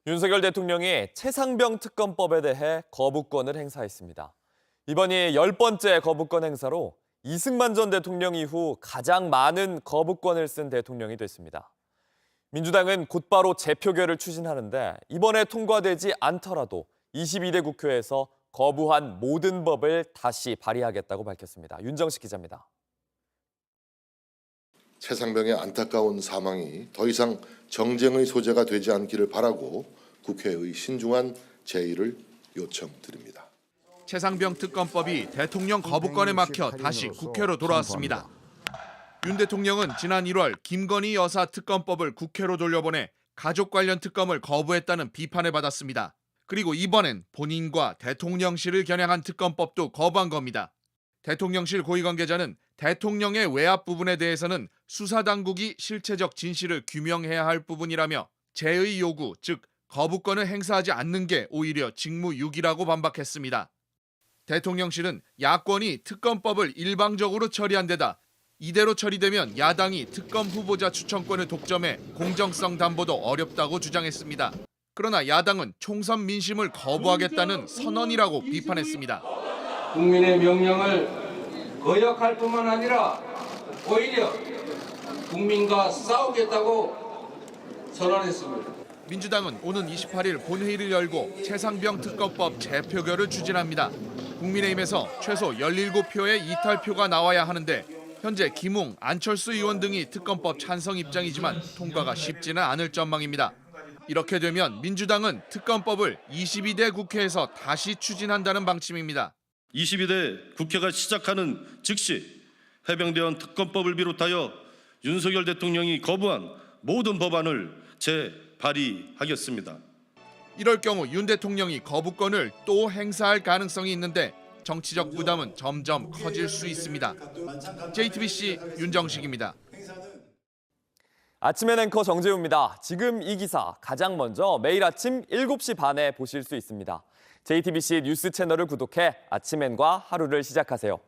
윤석열 대통령이 최상병 특검법에 대해 거부권을 행사했습니다. 이번이 10번째 거부권 행사로 이승만 전 대통령 이후 가장 많은 거부권을 쓴 대통령이 됐습니다. 민주당은 곧바로 재표결을 추진하는데 이번에 통과되지 않더라도 22대 국회에서 거부한 모든 법을 다시 발의하겠다고 밝혔습니다. 윤정식 기자입니다. 최상병의 안타까운 사망이 더 이상 정쟁의 소재가 되지 않기를 바라고 국회의 신중한 제의를 요청드립니다. 최상병 특검법이 대통령 거부권에 막혀 다시 국회로 돌아왔습니다. 윤 대통령은 지난 1월 김건희 여사 특검법을 국회로 돌려보내 가족 관련 특검을 거부했다는 비판을 받았습니다. 그리고 이번엔 본인과 대통령실을 겨냥한 특검법도 거부한 겁니다. 대통령실 고위 관계자는 대통령의 외압 부분에 대해서는 수사당국이 실체적 진실을 규명해야 할 부분이라며 제의 요구, 즉 거부권을 행사하지 않는 게 오히려 직무유기라고 반박했습니다. 대통령실은 야권이 특검법을 일방적으로 처리한 데다 이대로 처리되면 야당이 특검 후보자 추천권을 독점해 공정성 담보도 어렵다고 주장했습니다. 그러나 야당은 총선 민심을 거부하겠다는 선언이라고 비판했습니다. 국민의 명령을 거역할 뿐만 아니라 오히려 국민과 싸우겠다고 선언했습니다. 민주당은 오는 28일 본회의를 열고 최상병 특검법 재표결을 추진합니다. 국민의힘에서 최소 17표의 이탈표가 나와야 하는데 현재 김웅, 안철수 의원 등이 특검법 찬성 입장이지만 통과가 쉽지는 않을 전망입니다. 이렇게 되면 민주당은 특검법을 22대 국회에서 다시 추진한다는 방침입니다. 22대 국회가 시작하는 즉시 해병대원 특검법을 비롯하여 윤석열 대통령이 거부한 모든 법안을 재발의하겠습니다. 이럴 경우 윤 대통령이 거부권을 또 행사할 가능성이 있는데 정치적 부담은 점점 커질 수 있습니다. JTBC 윤정식입니다. 아침엔 앵커 정재우입니다. 지금 이 기사 가장 먼저 매일 아침 7시 반에 보실 수 있습니다. JTBC 뉴스 채널을 구독해 아침엔과 하루를 시작하세요.